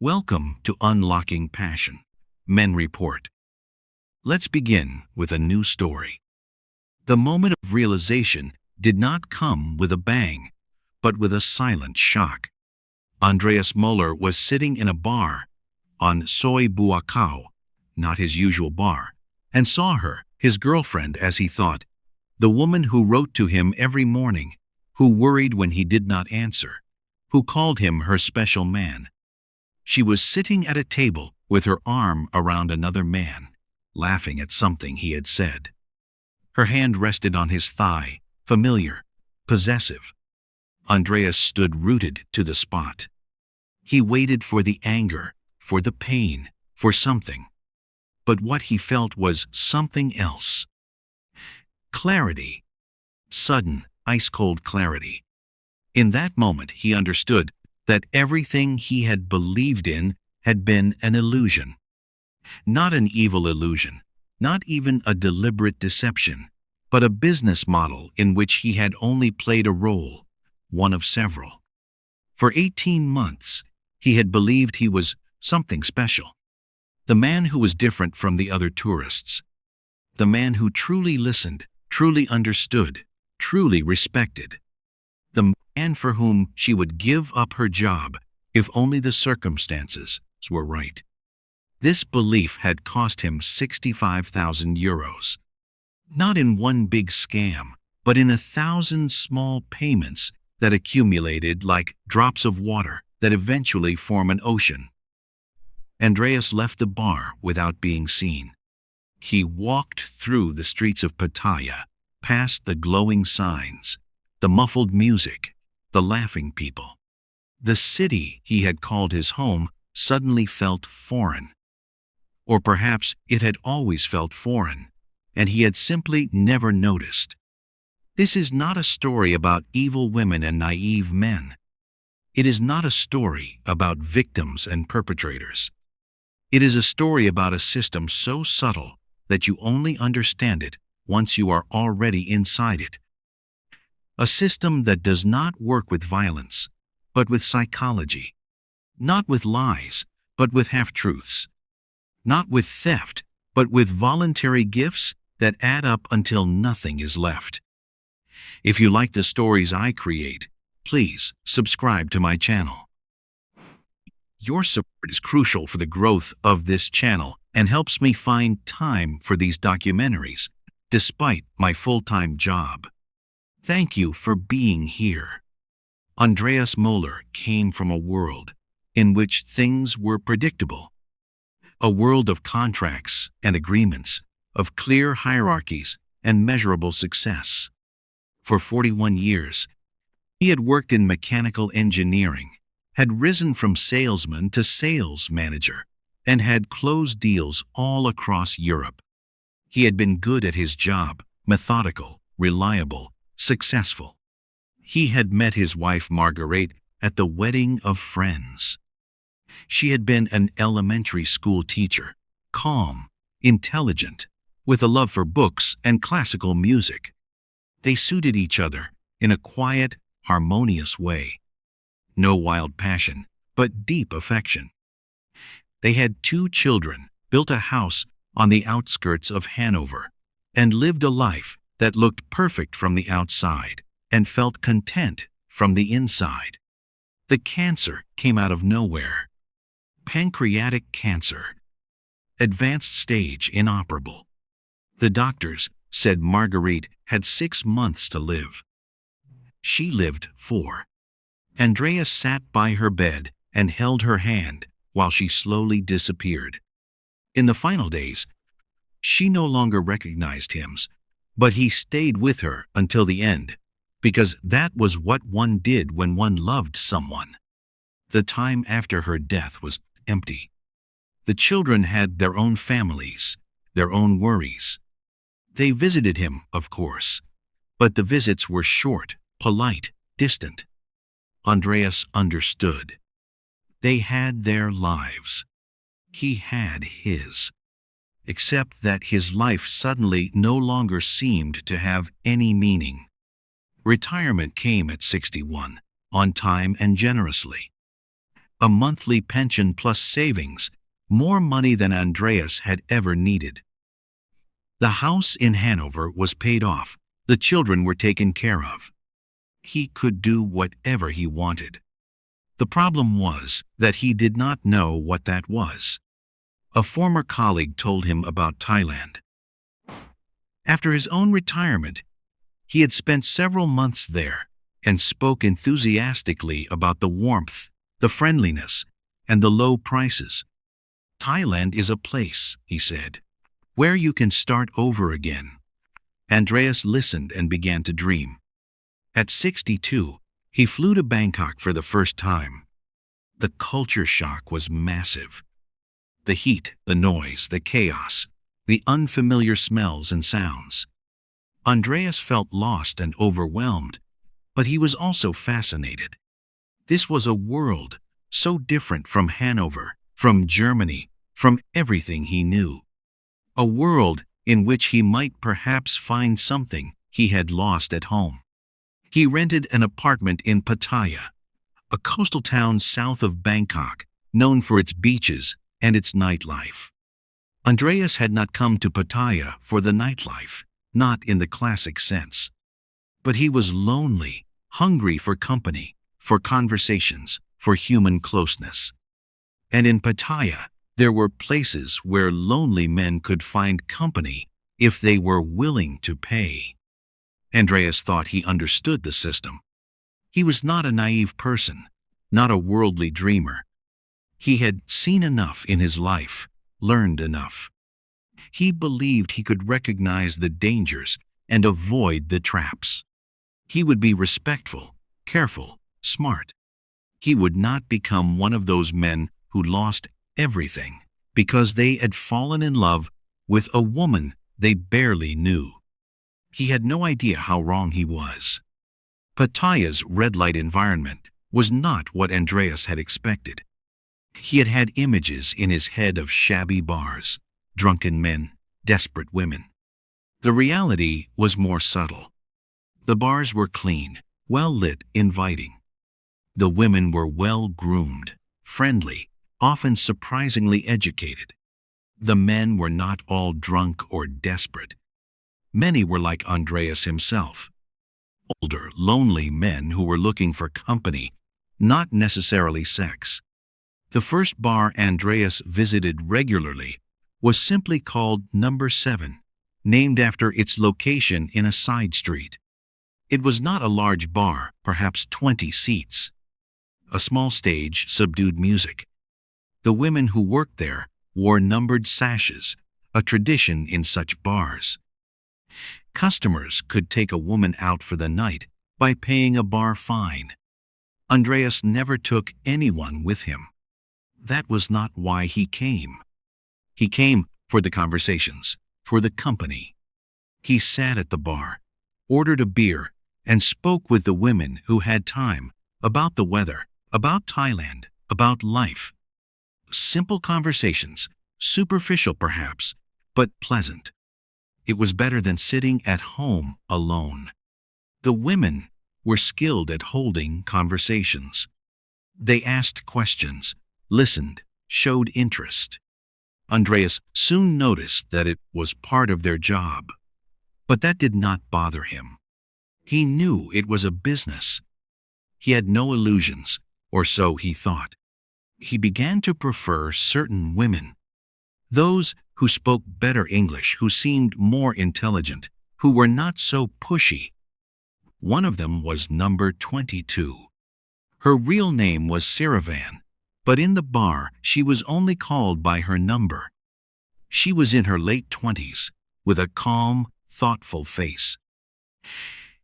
Welcome to Unlocking Passion, Men Report. Let's begin with a new story. The moment of realization did not come with a bang, but with a silent shock. Andreas Möller was sitting in a bar on Soy Buakau, not his usual bar, and saw her, his girlfriend as he thought, the woman who wrote to him every morning, who worried when he did not answer, who called him her special man. She was sitting at a table with her arm around another man, laughing at something he had said. Her hand rested on his thigh, familiar, possessive. Andreas stood rooted to the spot. He waited for the anger, for the pain, for something. But what he felt was something else. Clarity. Sudden, ice-cold clarity. In that moment he understood that everything he had believed in had been an illusion. Not an evil illusion, not even a deliberate deception, but a business model in which he had only played a role, one of several. For 18 months, he had believed he was something special. The man who was different from the other tourists. The man who truly listened, truly understood, truly respected. The man for whom she would give up her job if only the circumstances were right. This belief had cost him 65,000 euros. Not in one big scam, but in 1,000 small payments that accumulated like drops of water that eventually form an ocean. Andreas left the bar without being seen. He walked through the streets of Pattaya, past the glowing signs, the muffled music, the laughing people. The city he had called his home suddenly felt foreign. Or perhaps it had always felt foreign, and he had simply never noticed. This is not a story about evil women and naive men. It is not a story about victims and perpetrators. It is a story about a system so subtle that you only understand it once you are already inside it. A system that does not work with violence, but with psychology. Not with lies, but with half-truths. Not with theft, but with voluntary gifts that add up until nothing is left. If you like the stories I create, please subscribe to my channel. Your support is crucial for the growth of this channel and helps me find time for these documentaries, despite my full-time job. Thank you for being here. Andreas Möller came from a world in which things were predictable. A world of contracts and agreements, of clear hierarchies and measurable success. For 41 years, he had worked in mechanical engineering, had risen from salesman to sales manager, and had closed deals all across Europe. He had been good at his job, methodical, reliable, successful. He had met his wife Margarete at the wedding of friends. She had been an elementary school teacher, calm, intelligent, with a love for books and classical music. They suited each other in a quiet, harmonious way. No wild passion, but deep affection. They had 2 children, built a house on the outskirts of Hanover, and lived a life that looked perfect from the outside and felt content from the inside. The cancer came out of nowhere. Pancreatic cancer. Advanced stage inoperable. The doctors said Margarete had 6 months to live. She lived 4. Andreas sat by her bed and held her hand while she slowly disappeared. In the final days, she no longer recognized him, but he stayed with her until the end, because that was what one did when one loved someone. The time after her death was empty. The children had their own families, their own worries. They visited him, of course, but the visits were short, polite, distant. Andreas understood. They had their lives. He had his. Except that his life suddenly no longer seemed to have any meaning. Retirement came at 61, on time and generously. A monthly pension plus savings, more money than Andreas had ever needed. The house in Hanover was paid off, the children were taken care of. He could do whatever he wanted. The problem was that he did not know what that was. A former colleague told him about Thailand. After his own retirement, he had spent several months there and spoke enthusiastically about the warmth, the friendliness, and the low prices. Thailand is a place, he said, where you can start over again. Andreas listened and began to dream. At 62, he flew to Bangkok for the first time. The culture shock was massive. The heat, the noise, the chaos, the unfamiliar smells and sounds. Andreas felt lost and overwhelmed, but he was also fascinated. This was a world so different from Hanover, from Germany, from everything he knew. A world in which he might perhaps find something he had lost at home. He rented an apartment in Pattaya, a coastal town south of Bangkok, known for its beaches and its nightlife. Andreas had not come to Pattaya for the nightlife, not in the classic sense. But he was lonely, hungry for company, for conversations, for human closeness. And in Pattaya, there were places where lonely men could find company if they were willing to pay. Andreas thought he understood the system. He was not a naive person, not a worldly dreamer. He had seen enough in his life, learned enough. He believed he could recognize the dangers and avoid the traps. He would be respectful, careful, smart. He would not become one of those men who lost everything because they had fallen in love with a woman they barely knew. He had no idea how wrong he was. Pattaya's red light environment was not what Andreas had expected. He had had images in his head of shabby bars, drunken men, desperate women. The reality was more subtle. The bars were clean, well-lit, inviting. The women were well-groomed, friendly, often surprisingly educated. The men were not all drunk or desperate. Many were like Andreas himself. Older, lonely men who were looking for company, not necessarily sex. The first bar Andreas visited regularly was simply called Number 7, named after its location in a side street. It was not a large bar, perhaps 20 seats. A small stage, subdued music. The women who worked there wore numbered sashes, a tradition in such bars. Customers could take a woman out for the night by paying a bar fine. Andreas never took anyone with him. That was not why he came. He came for the conversations, for the company. He sat at the bar, ordered a beer, and spoke with the women who had time, about the weather, about Thailand, about life. Simple conversations, superficial perhaps, but pleasant. It was better than sitting at home alone. The women were skilled at holding conversations. They asked questions, listened, showed interest. Andreas soon noticed that it was part of their job. But that did not bother him. He knew it was a business. He had no illusions, or so he thought. He began to prefer certain women. Those who spoke better English, who seemed more intelligent, who were not so pushy. One of them was number 22. Her real name was Siravan, but in the bar she was only called by her number. She was in her late 20s, with a calm, thoughtful face.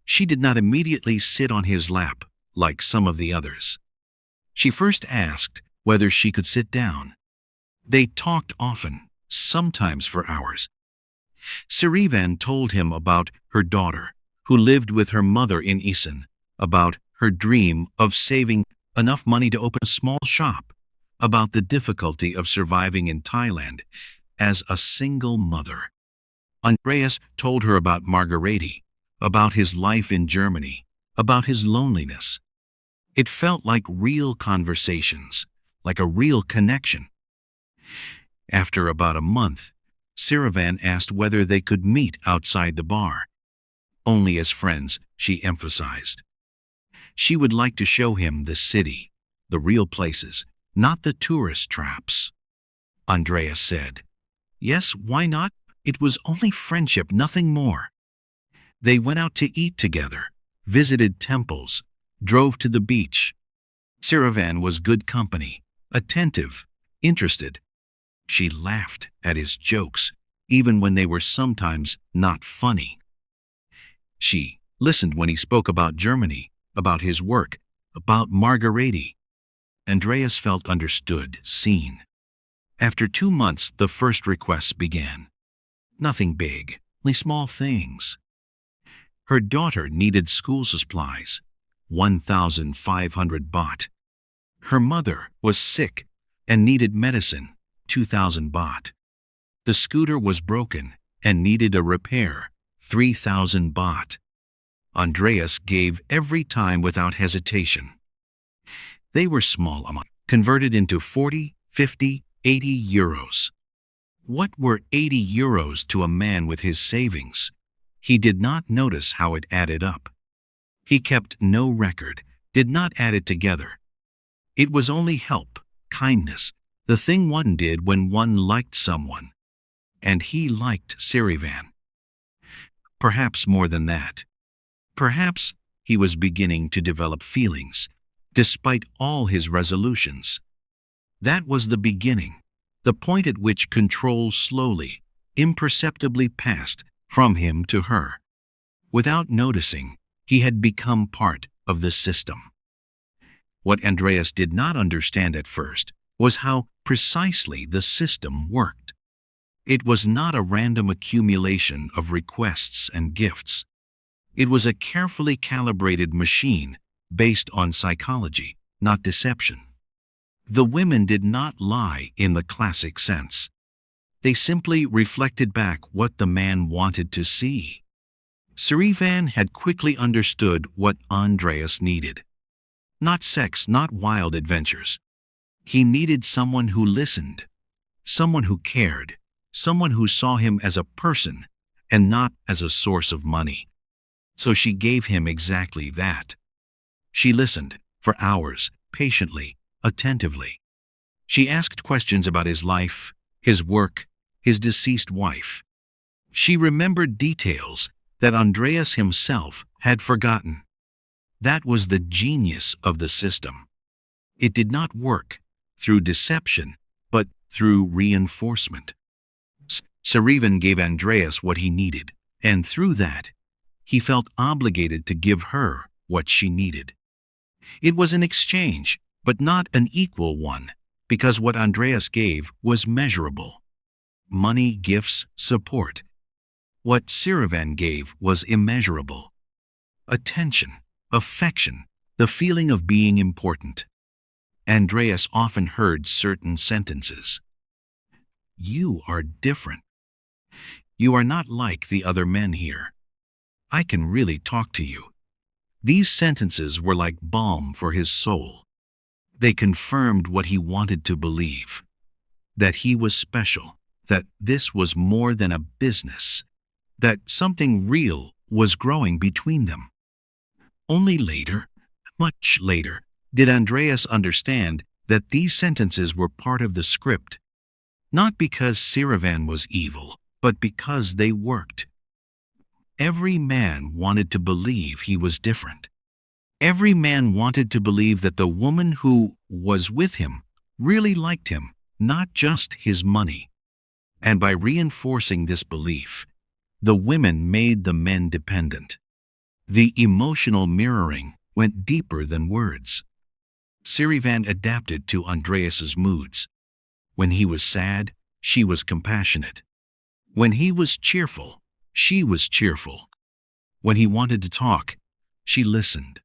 She did not immediately sit on his lap, like some of the others. She first asked whether she could sit down. They talked often, sometimes for hours. Sirivan told him about her daughter, who lived with her mother in Isan, about her dream of saving enough money to open a small shop, about the difficulty of surviving in Thailand as a single mother. Andreas told her about Margarete, about his life in Germany, about his loneliness. It felt like real conversations, like a real connection. After about a month, Sirivan asked whether they could meet outside the bar. Only as friends, she emphasized. She would like to show him the city, the real places, not the tourist traps. Andreas said, "Yes, why not? It was only friendship, nothing more." They went out to eat together, visited temples, drove to the beach. Sirivan was good company, attentive, interested. She laughed at his jokes, even when they were sometimes not funny. She listened when he spoke about Germany, about his work, about Margarete. Andreas felt understood, seen. After 2 months, the first requests began. Nothing big, only small things. Her daughter needed school supplies, 1,500 baht. Her mother was sick and needed medicine, 2,000 baht. The scooter was broken and needed a repair, 3,000 baht. Andreas gave every time without hesitation. They were small amounts, converted into 40, 50, 80 euros. What were 80 euros to a man with his savings? He did not notice how it added up. He kept no record, did not add it together. It was only help, kindness, the thing one did when one liked someone. And he liked Sirivan. Perhaps more than that. Perhaps he was beginning to develop feelings, despite all his resolutions. That was the beginning, the point at which control slowly, imperceptibly passed from him to her. Without noticing, he had become part of the system. What Andreas did not understand at first was how precisely the system worked. It was not a random accumulation of requests and gifts. It was a carefully calibrated machine based on psychology, not deception. The women did not lie in the classic sense. They simply reflected back what the man wanted to see. Sirivan had quickly understood what Andreas needed. Not sex, not wild adventures. He needed someone who listened, someone who cared, someone who saw him as a person and not as a source of money. So she gave him exactly that. She listened, for hours, patiently, attentively. She asked questions about his life, his work, his deceased wife. She remembered details that Andreas himself had forgotten. That was the genius of the system. It did not work through deception, but through reinforcement. Sirivan gave Andreas what he needed, and through that, he felt obligated to give her what she needed. It was an exchange, but not an equal one, because what Andreas gave was measurable. Money, gifts, support. What Sirivan gave was immeasurable. Attention, affection, the feeling of being important. Andreas often heard certain sentences. "You are different. You are not like the other men here. I can really talk to you." These sentences were like balm for his soul. They confirmed what he wanted to believe, that he was special, that this was more than a business, that something real was growing between them. Only later, much later, did Andreas understand that these sentences were part of the script, not because Sirivan was evil, but because they worked. Every man wanted to believe he was different. Every man wanted to believe that the woman who was with him really liked him, not just his money. And by reinforcing this belief, the women made the men dependent. The emotional mirroring went deeper than words. Sirivan adapted to Andreas's moods. When he was sad, she was compassionate. When he was cheerful, she was cheerful. When he wanted to talk, she listened.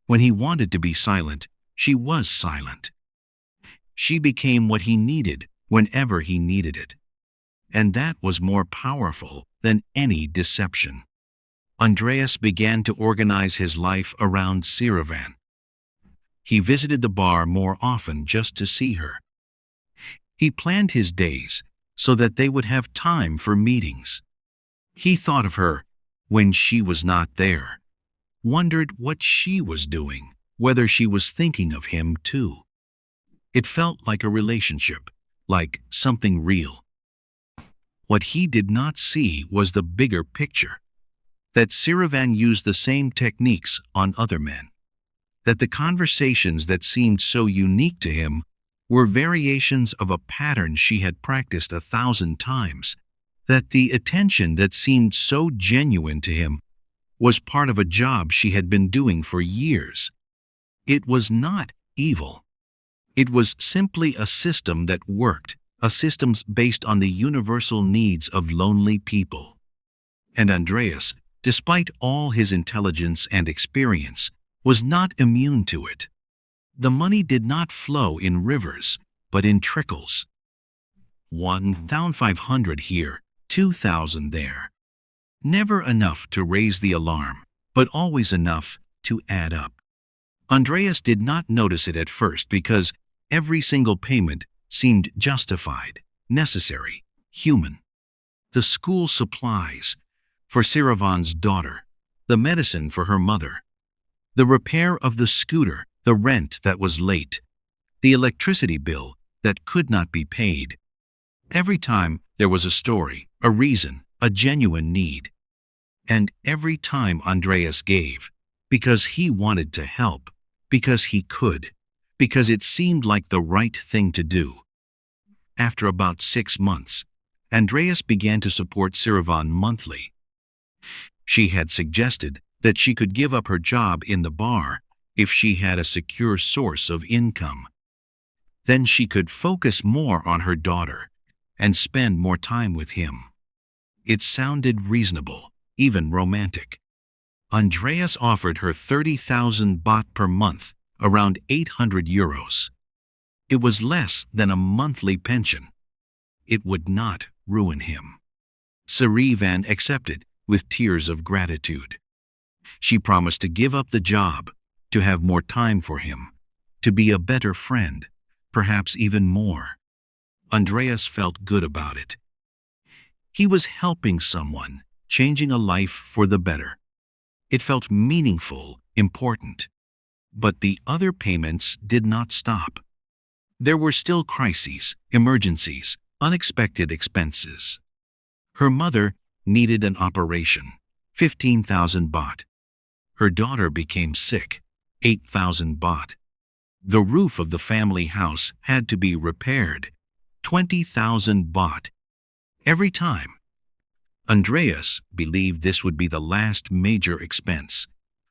When he wanted to be silent, she was silent. She became what he needed whenever he needed it. And that was more powerful than any deception. Andreas began to organize his life around Sirivan. He visited the bar more often just to see her. He planned his days so that they would have time for meetings. He thought of her when she was not there, wondered what she was doing, whether she was thinking of him too. It felt like a relationship, like something real. What he did not see was the bigger picture, that Sirivan used the same techniques on other men, that the conversations that seemed so unique to him were variations of a pattern she had practiced 1,000 times, that the attention that seemed so genuine to him was part of a job she had been doing for years. It was not evil. It was simply a system that worked, a system based on the universal needs of lonely people. And Andreas, despite all his intelligence and experience, was not immune to it. The money did not flow in rivers, but in trickles. 1,500 here, 2,000 there. Never enough to raise the alarm, but always enough to add up. Andreas did not notice it at first because every single payment seemed justified, necessary, human. The school supplies for Sirivan's daughter, the medicine for her mother, the repair of the scooter, the rent that was late, the electricity bill that could not be paid. Every time there was a story, a reason, a genuine need. And every time Andreas gave, because he wanted to help, because he could, because it seemed like the right thing to do. After about 6 months, Andreas began to support Sirivan monthly. She had suggested that she could give up her job in the bar if she had a secure source of income. Then she could focus more on her daughter and spend more time with him. It sounded reasonable, even romantic. Andreas offered her 30,000 baht per month, around 800 euros. It was less than a monthly pension. It would not ruin him. Sirivan accepted with tears of gratitude. She promised to give up the job, to have more time for him, to be a better friend, perhaps even more. Andreas felt good about it. He was helping someone, changing a life for the better. It felt meaningful, important. But the other payments did not stop. There were still crises, emergencies, unexpected expenses. Her mother needed an operation, 15,000 baht. Her daughter became sick, 8,000 baht. The roof of the family house had to be repaired, 20,000 baht. Every time. Andreas believed this would be the last major expense,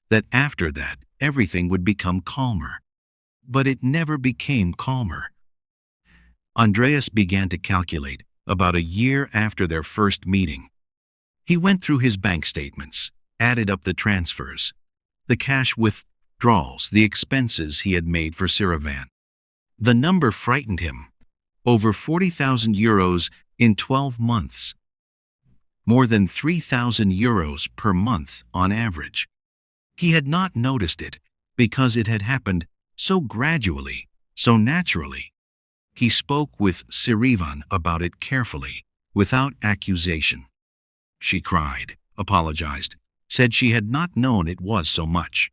that after that everything would become calmer. But it never became calmer. Andreas began to calculate about a year after their first meeting. He went through his bank statements, added up the transfers, the cash withdrawals, the expenses he had made for Sirivan. The number frightened him. Over 40,000 euros in 12 months. More than 3,000 euros per month on average. He had not noticed it because it had happened so gradually, so naturally. He spoke with Sirivan about it carefully, without accusation. She cried, apologized, said she had not known it was so much.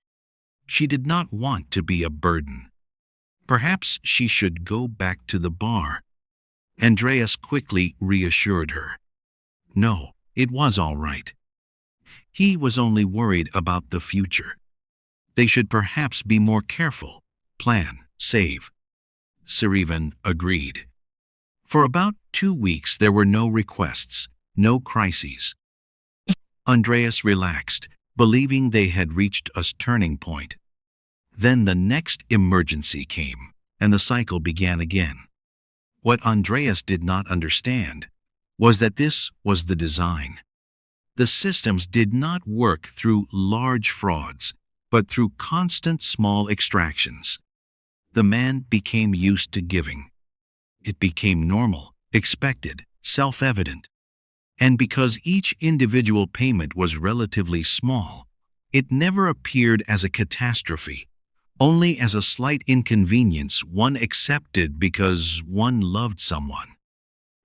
She did not want to be a burden. Perhaps she should go back to the bar. Andreas quickly reassured her. No, it was all right. He was only worried about the future. They should perhaps be more careful, plan, save. Sirivan agreed. For about 2 weeks there were no requests, no crises. Andreas relaxed, believing they had reached a turning point. Then the next emergency came, and the cycle began again. What Andreas did not understand was that this was the design. The systems did not work through large frauds, but through constant small extractions. The man became used to giving. It became normal, expected, self-evident. And because each individual payment was relatively small, it never appeared as a catastrophe, only as a slight inconvenience one accepted because one loved someone.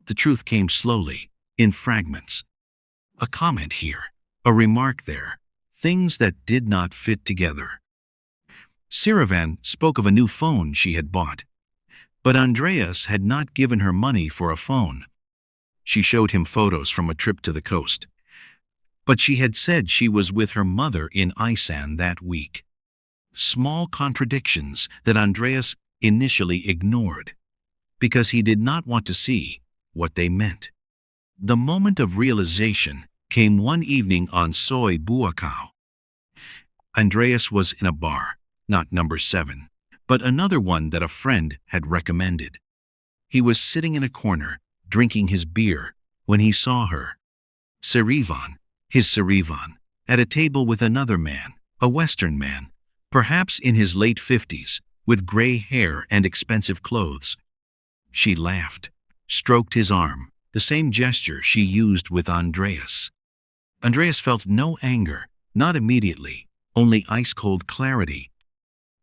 The truth came slowly, in fragments. A comment here, a remark there, things that did not fit together. Siravan spoke of a new phone she had bought, but Andreas had not given her money for a phone. She showed him photos from a trip to the coast, but she had said she was with her mother in Isan that week. Small contradictions that Andreas initially ignored, because he did not want to see what they meant. The moment of realization came one evening on Soy Buakaw. Andreas was in a bar, not number 7, but another one that a friend had recommended. He was sitting in a corner, drinking his beer, when he saw her. His Sirivan, at a table with another man, a Western man, perhaps in his late 50s, with gray hair and expensive clothes. She laughed, stroked his arm, the same gesture she used with Andreas. Andreas felt no anger, not immediately, only ice-cold clarity.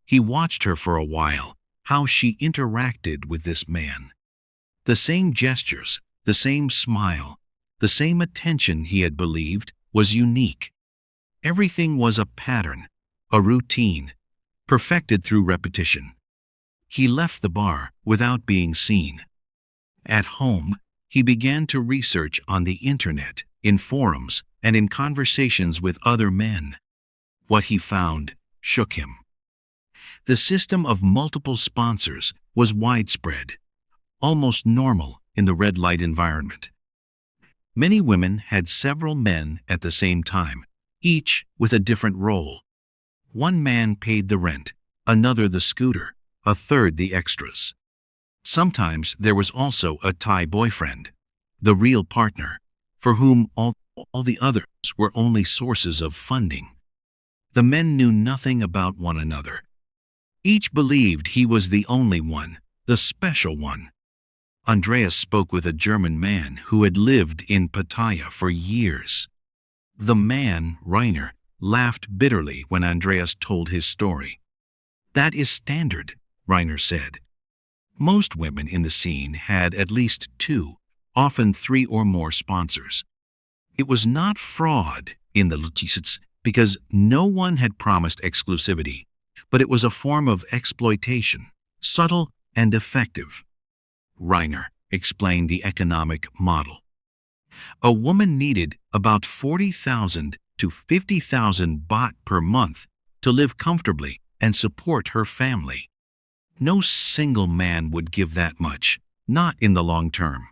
He watched her for a while, how she interacted with this man. The same gestures, the same smile, the same attention he had believed was unique. Everything was a pattern, a routine, perfected through repetition. He left the bar without being seen. At home, he began to research on the internet, in forums, and in conversations with other men. What he found shook him. The system of multiple sponsors was widespread, almost normal in the red light environment. Many women had several men at the same time, each with a different role. One man paid the rent, another the scooter, a third the extras. Sometimes there was also a Thai boyfriend, the real partner, for whom all the others were only sources of funding. The men knew nothing about one another. Each believed he was the only one, the special one. Andreas spoke with a German man who had lived in Pattaya for years. The man, Rainer, laughed bitterly when Andreas told his story. "That is standard," Rainer said. Most women in the scene had at least 2, often 3 or more sponsors. It was not fraud in the Lutisits because no one had promised exclusivity, but it was a form of exploitation, subtle and effective. Rainer explained the economic model. A woman needed about 40,000 to 50,000 baht per month to live comfortably and support her family. No single man would give that much, not in the long term.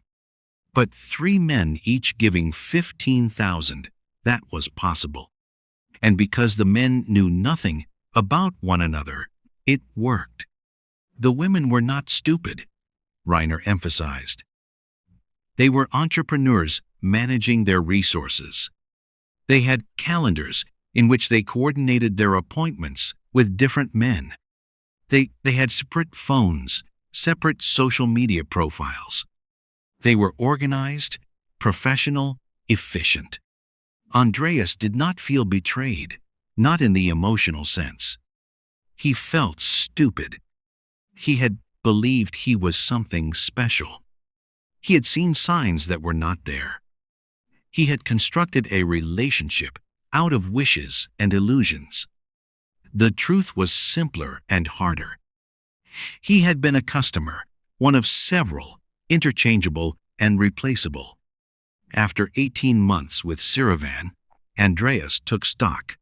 But 3 men each giving 15,000, that was possible. And because the men knew nothing about one another, it worked. The women were not stupid, Rainer emphasized. They were entrepreneurs managing their resources. They had calendars in which they coordinated their appointments with different men. They had separate phones, separate social media profiles. They were organized, professional, efficient. Andreas did not feel betrayed, not in the emotional sense. He felt stupid. He had believed he was something special. He had seen signs that were not there. He had constructed a relationship out of wishes and illusions. The truth was simpler and harder. He had been a customer, one of several, interchangeable and replaceable. After 18 months with Siravan, Andreas took stock.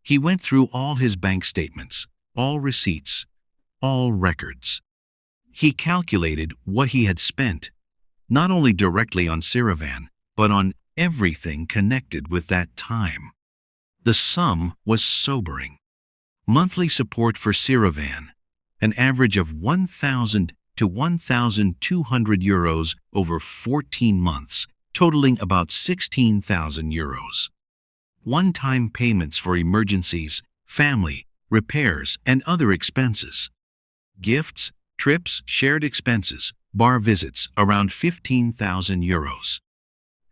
He went through all his bank statements, all receipts, all records. He calculated what he had spent, not only directly on Siravan, but on everything connected with that time. The sum was sobering. Monthly support for Siravan, an average of 1,000 to 1,200 euros over 14 months, totaling about 16,000 euros. One-time payments for emergencies, family, repairs, and other expenses. Gifts, trips, shared expenses, bar visits, around 15,000 euros.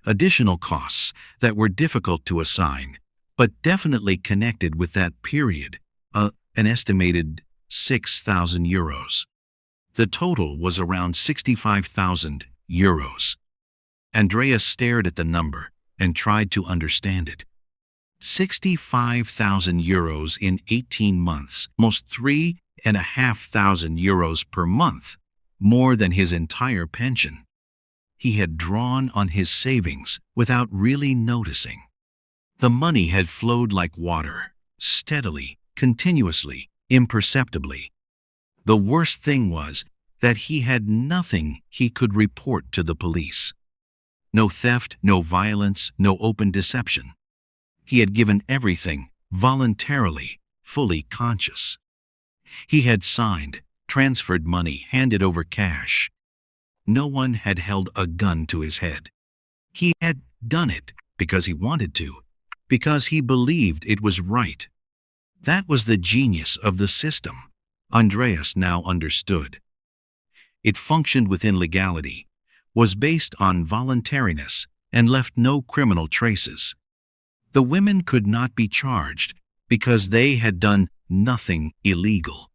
Additional costs that were difficult to assign, but definitely connected with that period, an estimated 6,000 euros. The total was around 65,000 euros. Andreas stared at the number and tried to understand it. 65,000 euros in 18 months, almost 3,500 euros per month, more than his entire pension. He had drawn on his savings without really noticing. The money had flowed like water, steadily, continuously, imperceptibly. The worst thing was that he had nothing he could report to the police. No theft, no violence, no open deception. He had given everything voluntarily, fully conscious. He had signed, transferred money, handed over cash. No one had held a gun to his head. He had done it because he wanted to, because he believed it was right. That was the genius of the system, Andreas now understood. It functioned within legality, was based on voluntariness, and left no criminal traces. The women could not be charged because they had done nothing illegal.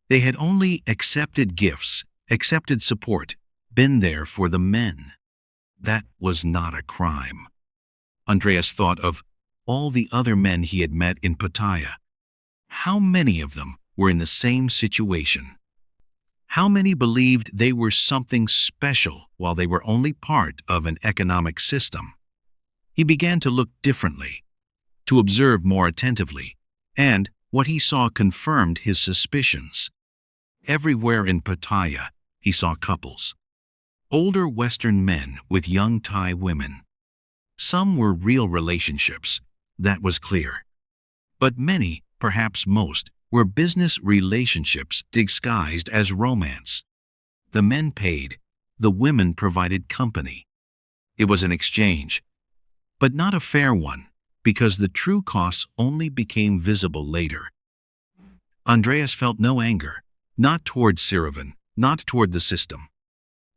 They had only accepted gifts, accepted support, been there for the men. That was not a crime. Andreas thought of all the other men he had met in Pattaya. How many of them were in the same situation? How many believed they were something special while they were only part of an economic system? He began to look differently, to observe more attentively, and what he saw confirmed his suspicions. Everywhere in Pattaya, he saw couples. Older Western men with young Thai women. Some were real relationships, that was clear. But many, perhaps most, were business relationships disguised as romance. The men paid, the women provided company. It was an exchange, but not a fair one, because the true costs only became visible later. Andreas felt no anger, not toward Siravan, not toward the system.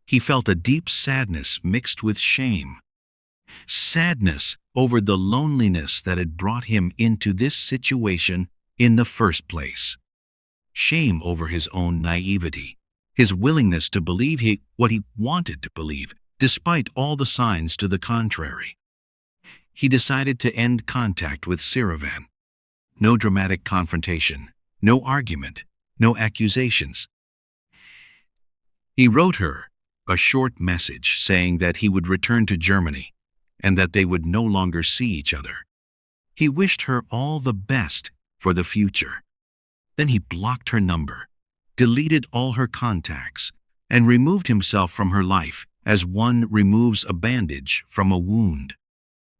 He felt a deep sadness mixed with shame. Sadness over the loneliness that had brought him into this situation in the first place. Shame over his own naivety, his willingness to believe what he wanted to believe, despite all the signs to the contrary. He decided to end contact with Siravan. No dramatic confrontation, no argument, no accusations. He wrote her a short message saying that he would return to Germany and that they would no longer see each other. He wished her all the best for the future. Then he blocked her number, deleted all her contacts, and removed himself from her life as one removes a bandage from a wound.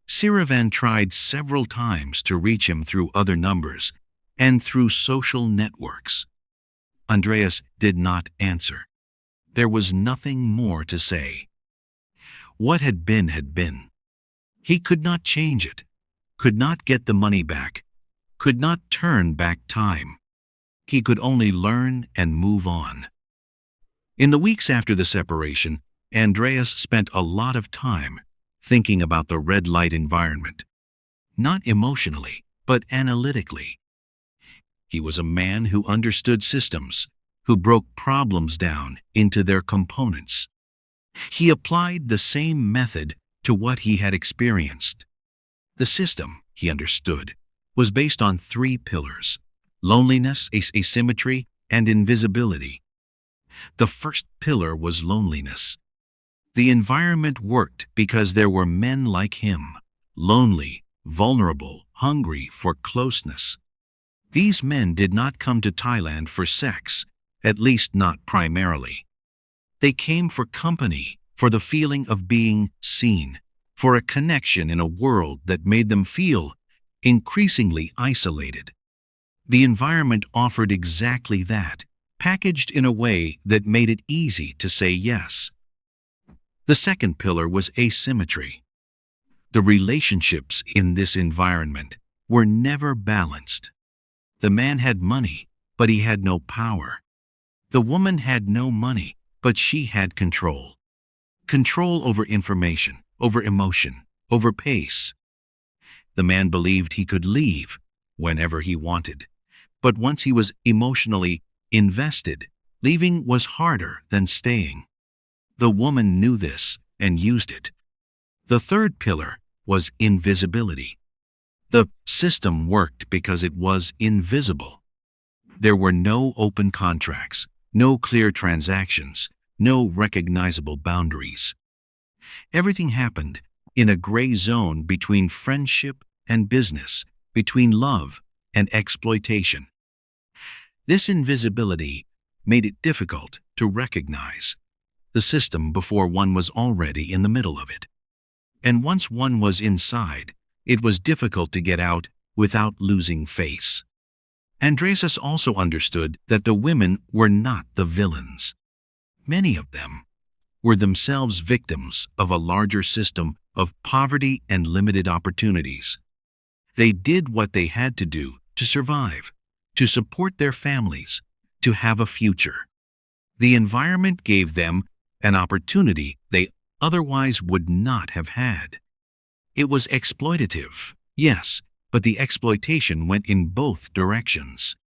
Siravan tried several times to reach him through other numbers and through social networks. Andreas did not answer. There was nothing more to say. What had been had been. He could not change it, could not get the money back, could not turn back time. He could only learn and move on. In the weeks after the separation, Andreas spent a lot of time thinking about the red light environment. Not emotionally, but analytically. He was a man who understood systems, who broke problems down into their components. He applied the same method to what he had experienced. The system, he understood, was based on 3 pillars: loneliness, asymmetry, and invisibility. The first pillar was loneliness. The environment worked because there were men like him, lonely, vulnerable, hungry for closeness. These men did not come to Thailand for sex, at least not primarily. They came for company, for the feeling of being seen, for a connection in a world that made them feel increasingly isolated. The environment offered exactly that, packaged in a way that made it easy to say yes. The second pillar was asymmetry. The relationships in this environment were never balanced. The man had money, but he had no power. The woman had no money, but she had control. Control over information, over emotion, over pace. The man believed he could leave whenever he wanted, But once he was emotionally invested, leaving was harder than staying. The woman knew this and used it. The third pillar was invisibility. The system worked because it was invisible. There were no open contracts, no clear transactions, no recognizable boundaries. Everything happened in a gray zone between friendship and business, between love and exploitation. This invisibility made it difficult to recognize the system before one was already in the middle of it. And once one was inside, it was difficult to get out without losing face. Andreas also understood that the women were not the villains. Many of them were themselves victims of a larger system of poverty and limited opportunities. They did what they had to do to survive, to support their families, to have a future. The environment gave them an opportunity they otherwise would not have had. It was exploitative, yes, but the exploitation went in both directions.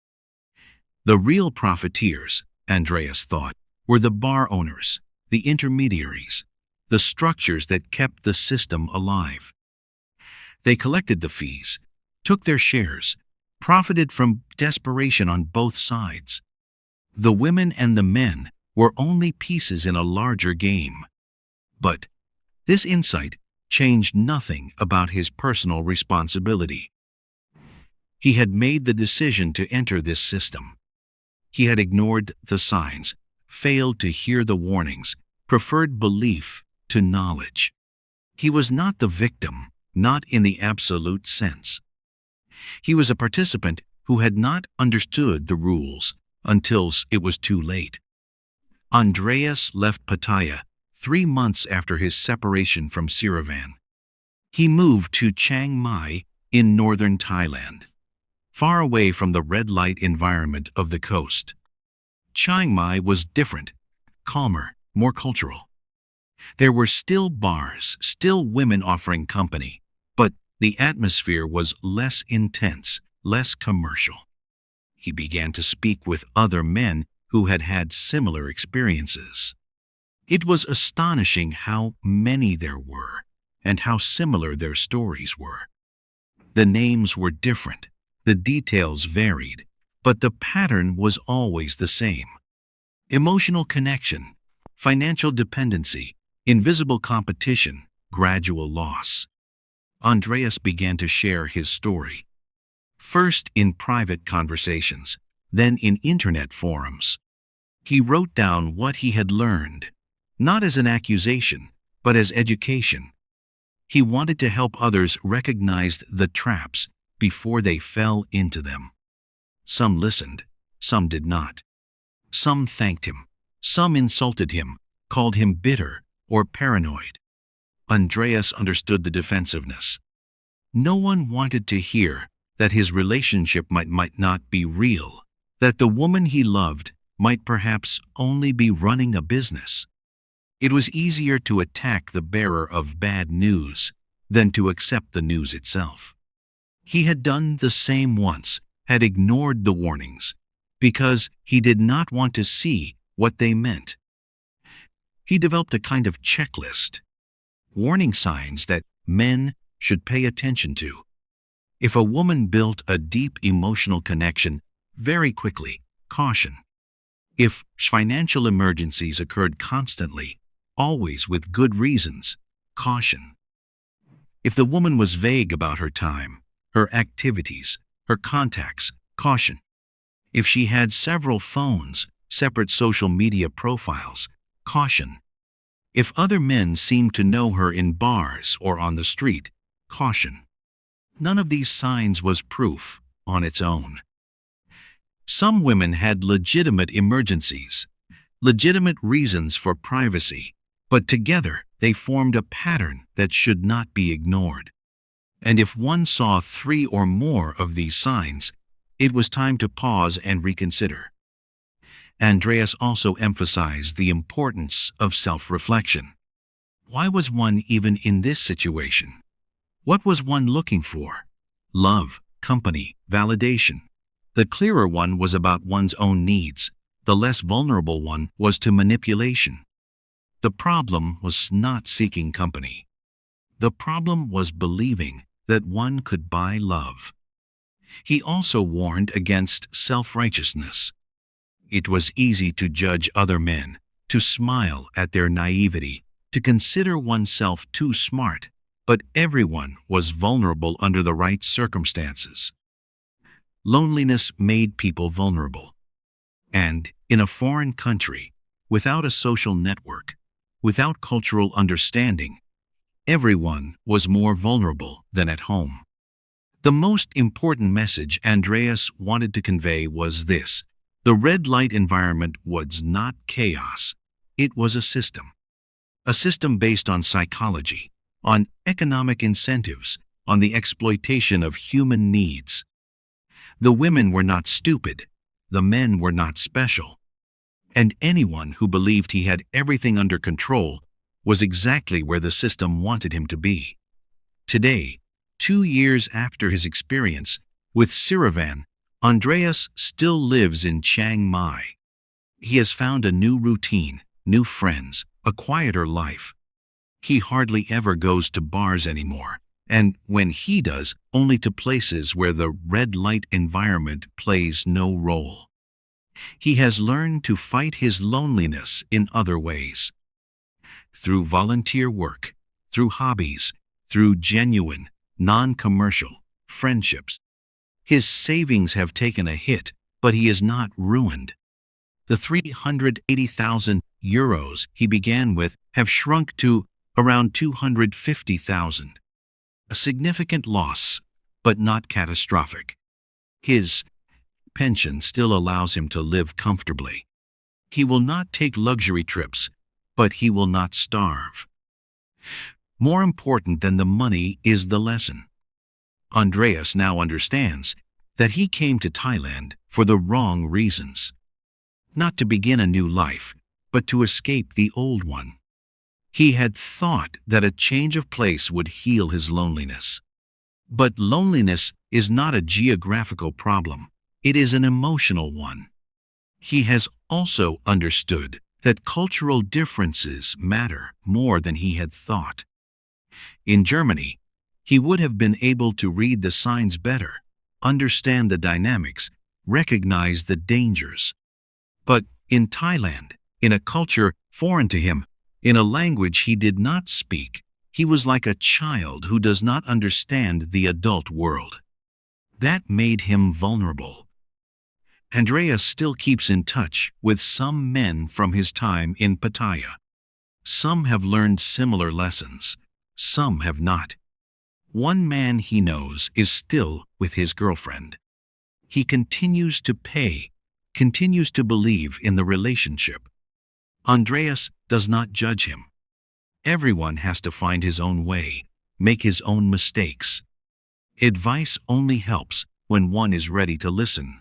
The real profiteers, Andreas thought, were the bar owners, the intermediaries, the structures that kept the system alive. They collected the fees, took their shares, profited from desperation on both sides. The women and the men were only pieces in a larger game. But this insight changed nothing about his personal responsibility. He had made the decision to enter this system. He had ignored the signs, failed to hear the warnings, preferred belief to knowledge. He was not the victim, not in the absolute sense. He was a participant who had not understood the rules until it was too late. Andreas left Pattaya 3 months after his separation from Siravan. He moved to Chiang Mai in northern Thailand, far away from the red light environment of the coast. Chiang Mai was different, calmer, more cultural. There were still bars, still women offering company, but the atmosphere was less intense, less commercial. He began to speak with other men who had had similar experiences. It was astonishing how many there were, and how similar their stories were. The names were different, the details varied, but the pattern was always the same. Emotional connection, financial dependency, invisible competition, gradual loss. Andreas began to share his story. First in private conversations, then in internet forums. He wrote down what he had learned, not as an accusation, but as education. He wanted to help others recognize the traps before they fell into them. Some listened, some did not. Some thanked him, some insulted him, called him bitter or paranoid. Andreas understood the defensiveness. No one wanted to hear that his relationship might not be real, that the woman he loved might perhaps only be running a business. It was easier to attack the bearer of bad news than to accept the news itself. He had done the same once, had ignored the warnings, because he did not want to see what they meant. He developed a kind of checklist, warning signs that men should pay attention to. If a woman built a deep emotional connection very quickly, caution. If financial emergencies occurred constantly, always with good reasons, caution. If the woman was vague about her time, her activities, her contacts, caution. If she had several phones, separate social media profiles, caution. If other men seemed to know her in bars or on the street, caution. None of these signs was proof on its own. Some women had legitimate emergencies, legitimate reasons for privacy, but together they formed a pattern that should not be ignored. And if one saw 3 or more of these signs, it was time to pause and reconsider. Andreas also emphasized the importance of self-reflection. Why was one even in this situation? What was one looking for? Love, company, validation. The clearer one was about one's own needs. The less vulnerable one was to manipulation. The problem was not seeking company. The problem was believing that one could buy love. He also warned against self-righteousness. It was easy to judge other men, to smile at their naivety, to consider oneself too smart, but everyone was vulnerable under the right circumstances. Loneliness made people vulnerable. And in a foreign country, without a social network, without cultural understanding, everyone was more vulnerable than at home. The most important message Andreas wanted to convey was this: the red light environment was not chaos, it was a system. A system based on psychology, on economic incentives, on the exploitation of human needs. The women were not stupid, the men were not special. And anyone who believed he had everything under control was exactly where the system wanted him to be. Today, 2 years after his experience with Sirivan, Andreas still lives in Chiang Mai. He has found a new routine, new friends, a quieter life. He hardly ever goes to bars anymore, and when he does, only to places where the red light environment plays no role. He has learned to fight his loneliness in other ways. Through volunteer work, through hobbies, through genuine, non-commercial friendships. His savings have taken a hit, but he is not ruined. The 380,000 euros he began with have shrunk to around 250,000. A significant loss, but not catastrophic. His pension still allows him to live comfortably. He will not take luxury trips, but he will not starve. More important than the money is the lesson. Andreas now understands that he came to Thailand for the wrong reasons. Not to begin a new life, but to escape the old one. He had thought that a change of place would heal his loneliness. But loneliness is not a geographical problem, it is an emotional one. He has also understood that cultural differences matter more than he had thought. In Germany, he would have been able to read the signs better, understand the dynamics, recognize the dangers. But in Thailand, in a culture foreign to him, in a language he did not speak, he was like a child who does not understand the adult world. That made him vulnerable. Andreas still keeps in touch with some men from his time in Pattaya. Some have learned similar lessons, some have not. One man he knows is still with his girlfriend. He continues to pay, continues to believe in the relationship. Andreas does not judge him. Everyone has to find his own way, make his own mistakes. Advice only helps when one is ready to listen.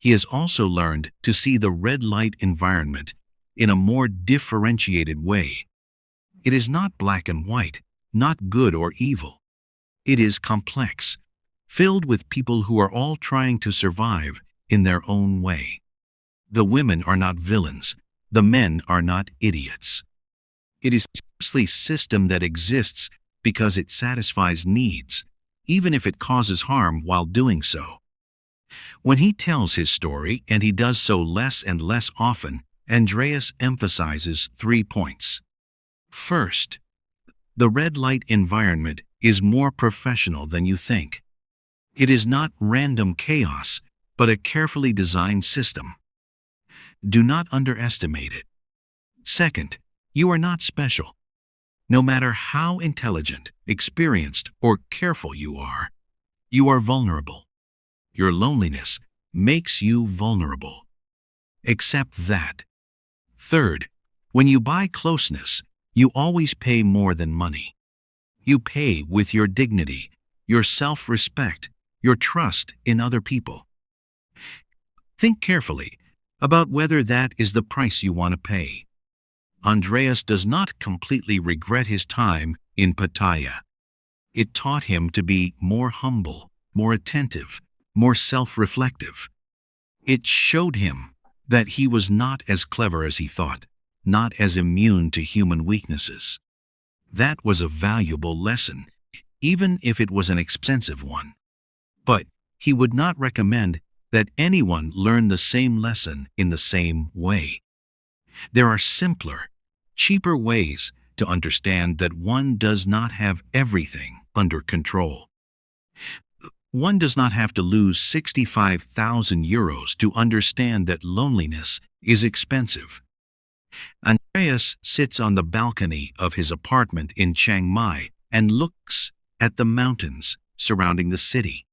He has also learned to see the red light environment in a more differentiated way. It is not black and white, not good or evil. It is complex, filled with people who are all trying to survive in their own way. The women are not villains, the men are not idiots. It is a system that exists because it satisfies needs, even if it causes harm while doing so. When he tells his story, and he does so less and less often, Andreas emphasizes 3 points. First, the red light environment is more professional than you think. It is not random chaos, but a carefully designed system. Do not underestimate it. Second, you are not special. No matter how intelligent, experienced, or careful you are vulnerable. Your loneliness makes you vulnerable. Accept that. Third, when you buy closeness, you always pay more than money. You pay with your dignity, your self-respect, your trust in other people. Think carefully about whether that is the price you want to pay. Andreas does not completely regret his time in Pattaya. It taught him to be more humble, more attentive, more self-reflective. It showed him that he was not as clever as he thought, not as immune to human weaknesses. That was a valuable lesson, even if it was an expensive one. But he would not recommend that anyone learn the same lesson in the same way. There are simpler, cheaper ways to understand that one does not have everything under control. One does not have to lose 65,000 euros to understand that loneliness is expensive. Andreas sits on the balcony of his apartment in Chiang Mai and looks at the mountains surrounding the city.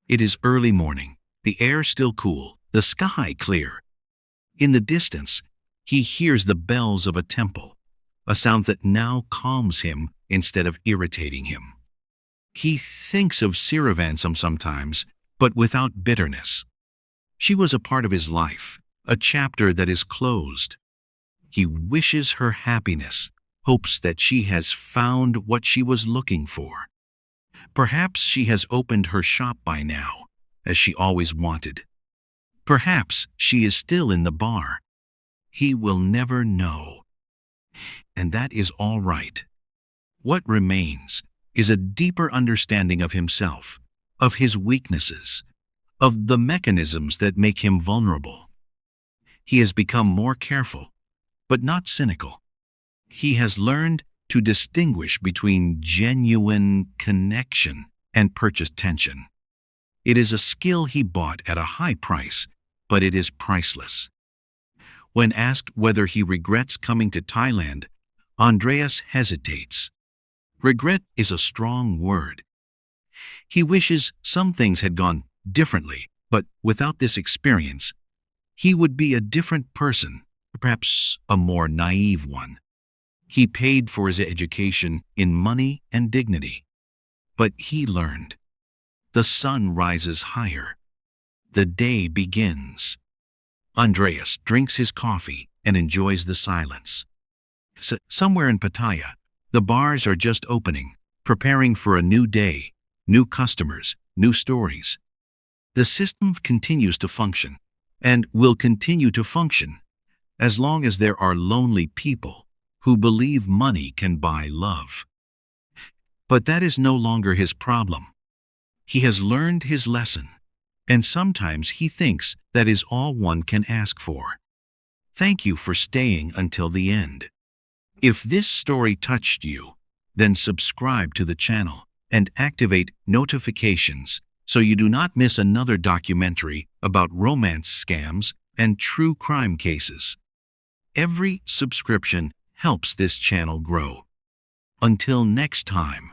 It is early morning, the air still cool, the sky clear. In the distance, he hears the bells of a temple, a sound that now calms him instead of irritating him. He thinks of Siravansam sometimes, but without bitterness. She was a part of his life, a chapter that is closed. He wishes her happiness, hopes that she has found what she was looking for. Perhaps she has opened her shop by now, as she always wanted. Perhaps she is still in the bar. He will never know. And that is all right. What remains is a deeper understanding of himself, of his weaknesses, of the mechanisms that make him vulnerable. He has become more careful, but not cynical. He has learned to distinguish between genuine connection and purchased tension. It is a skill he bought at a high price, but it is priceless. When asked whether he regrets coming to Thailand, Andreas hesitates. Regret is a strong word. He wishes some things had gone differently, but without this experience, he would be a different person, perhaps a more naive one. He paid for his education in money and dignity. But he learned. The sun rises higher. The day begins. Andreas drinks his coffee and enjoys the silence. Somewhere in Pattaya, the bars are just opening, preparing for a new day, new customers, new stories. The system continues to function, and will continue to function, as long as there are lonely people who believe money can buy love. But that is no longer his problem. He has learned his lesson, and sometimes he thinks that is all one can ask for. Thank you for staying until the end. If this story touched you, then subscribe to the channel and activate notifications so you do not miss another documentary about romance scams and true crime cases. Every subscription helps this channel grow. Until next time.